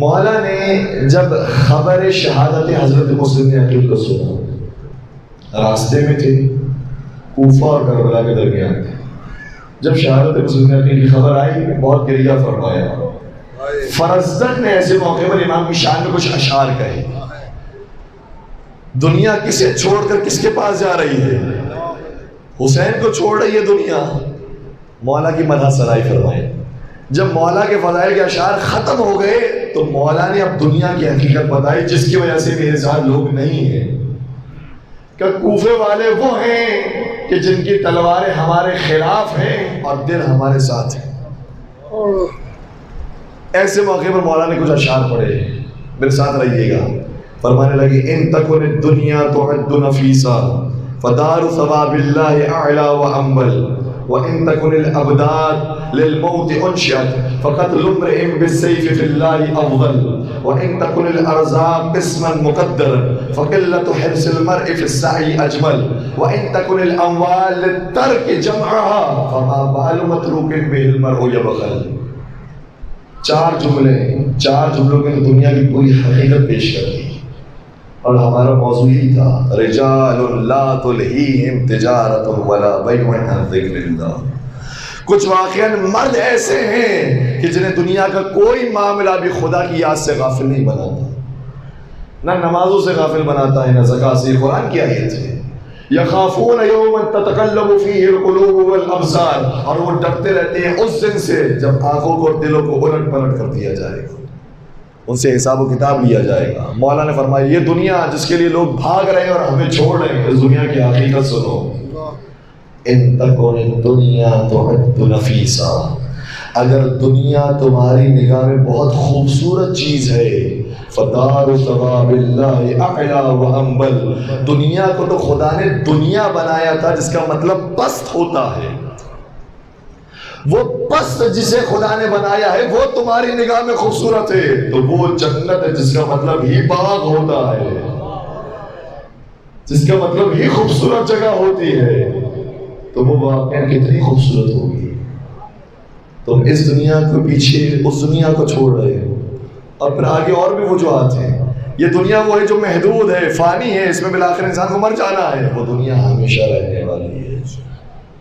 مولا نے جب خبر شہادت حضرت مسلم عقیل کو سنا، راستے میں تھے، کوفہ اور کربلا کے درمیان تھے، جب شہادت مسلم عقیل کی خبر آئی بہت گریہ فرمایا۔ فرزدق نے ایسے موقع پر امام کی شان میں کچھ اشعار کہے، دنیا کسے چھوڑ کر کس کے پاس جا رہی ہے، حسین کو چھوڑ رہی ہے دنیا، مولا کی مدح سرائی فرمائے۔ جب مولا کے فضائل کے اشعار ختم ہو گئے تو مولا نے اب دنیا کی حقیقت بتائی جس کی وجہ سے میرے ساتھ لوگ نہیں ہیں، کہ کوفے والے وہ ہیں کہ جن کی تلواریں ہمارے خلاف ہیں اور دل ہمارے ساتھ ہیں۔ ایسے موقع پر مولا نے کچھ اشعار پڑھے، میرے ساتھ رہیے گا۔ فرمانے لگے ان تکن الدنیا تعد نفیسا فدار ثواب اللہ اعلی وانبل وان تکن الابداد للموت انشئت فقتل امرئ بالسیف فی اللہ افضل وان تکن الارزاق قسما مقدرا فقلة حرص المرء في السعی اجمل وان تکن الاموال للترک جمعها فما بال متروک به المرء یبخل۔ چار جملوں کے دنیا کی پوری حقیقت پیش کر دی، اور ہمارا موضوع یہی تھا، رجال لا تلہیہم تجارت ولا بیع عن ذکر اللہ۔ کچھ واقعاً مرد ایسے ہیں کہ جنہیں دنیا کا کوئی معاملہ بھی خدا کی یاد سے غافل نہیں بناتا، نہ نمازوں سے غافل بناتا ہے، نہ زکوٰۃ سے۔ قرآن کی آیت ہے یخافون یوما تتقلب فیہ القلوب والابصار، اور وہ ڈرتے رہتے ہیں اس دن سے جب آنکھوں کو اور دلوں کو الٹ پلٹ کر دیا جائے گا، ان سے حساب و کتاب لیا جائے گا۔ مولا نے فرمایا یہ دنیا جس کے لیے لوگ بھاگ رہے ہیں اور ہمیں چھوڑ رہے ہیں، اس دنیا کی حقیقت سنو۔ ان تکن الدنیا تعد نفیسا، اگر دنیا تمہاری نگاہ میں بہت خوبصورت چیز ہے، فدار ثواب اللہ اعلی وانبل، دنیا کو تو خدا نے دنیا بنایا تھا جس کا مطلب پست ہوتا ہے، وہ پست جسے خدا نے بنایا ہے وہ تمہاری نگاہ میں خوبصورت ہے، تو وہ جنت ہے جس کا مطلب ہی باغ ہوتا ہے، جس کا مطلب ہی خوبصورت جگہ ہوتی ہے، تو وہ واقعا کتنی خوبصورت ہوگی۔ تم اس دنیا کو پیچھے اس دنیا کو چھوڑ رہے ہو، اور پھر آگے اور بھی وجوہات ہیں۔ یہ دنیا وہ ہے جو محدود ہے، فانی ہے، اس میں بالآخر انسان کو مر جانا ہے، وہ دنیا ہمیشہ رہنے والی ہے،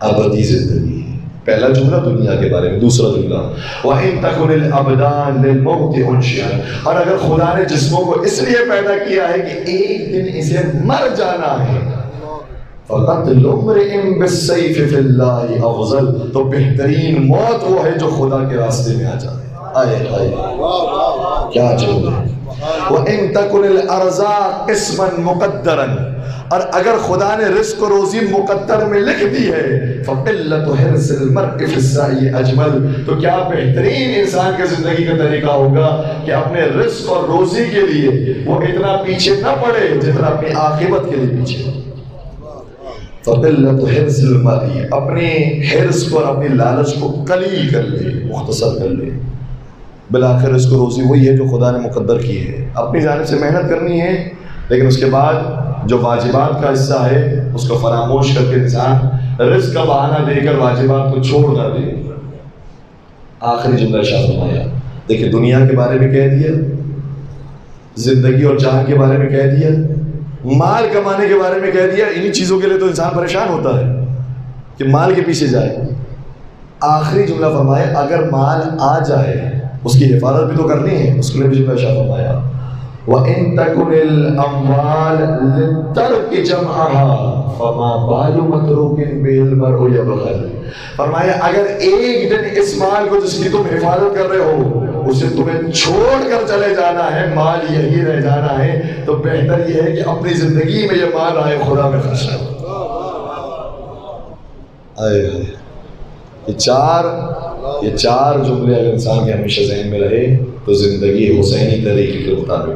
ابدی زندگی ہے۔ پہلا جملہ دنیا کے بارے میں، دوسرا جملہ وَإِن تَكُنِ الْأَبْدَانِ لِلْمَوْتِ أُنشِئَتْ، اور اگر خدا نے جسموں کو اس لیے پیدا کیا ہے کہ ایک دن اسے مر جانا ہے، فَقَتْلُ امْرِئٍ بِالسَّيْفِ فِي اللَّهِ أَفْضَلُ، تو بہترین موت وہ ہے جو خدا کے راستے میں آ جائے۔ آئے کیا جملہ ہے۔ وَإِن تَكُنِ الْأَرْزَاقُ قِسْمًا مُقَدَّرًا، اور اگر خدا نے رزق و روزی مقدر میں لکھ دی ہے، فَقِلَّةُ حِرْصِ الْمَرْءِ فِي السَّعْيِ أَجْمَلُ، تو کیا بہترین انسان کے زندگی کا طریقہ ہوگا کہ اپنے رزق اور روزی کے لیے وہ اتنا پیچھے نہ پڑے جتنا اپنی عاقبت کے لیے پیچھے۔ فَقِلَّةُ حِرْصِ الْمَرْءِ، اپنے حرص کو اور اپنی لالچ کو قلیل کر لے، مختصر کر لے۔ بالآخر اس کو روزی وہی ہے جو خدا نے مقدر کی ہے، اپنی جانب سے محنت کرنی ہے، لیکن اس کے بعد جو واجبات کا حصہ ہے اس کو فراموش کر کے انسان رزق کا بہانہ دے کر واجبات کو چھوڑ نہ دے۔ آخری جملہ ارشاد فرمایا، دیکھیں دنیا کے بارے میں کہہ دیا، زندگی اور جان کے بارے میں کہہ دیا، مال کمانے کے بارے میں کہہ دیا، انہی چیزوں کے لیے تو انسان پریشان ہوتا ہے کہ مال کے پیچھے جائے۔ آخری جملہ فرمایا اگر مال آ جائے اس کی حفاظت بھی تو کرنی ہے، اس کے لیے بھی جملہ ارشاد فرمایا وَإِن تَكُنِ الْأَمْوَالُ لِلتَّرْكِ جَمْعَهَا فَمَا بَالُ مَتْرُوكٍ بِهِ الْمَرْءُ يَبْخَلُ، فرمایا اگر ایک دن اس مال کو جس کی تم حفاظت کر رہے ہو اسے تمہیں چھوڑ کر چلے جانا ہے، مال یہی رہ جانا ہے، تو بہتر یہ ہے کہ اپنی زندگی میں یہ مال آئے خدا میں خرچ کرو۔ یہ چار جملے اگر انسان کے ہمیشہ ذہن میں رہے تو زندگی حسینی طریقے کے مطابق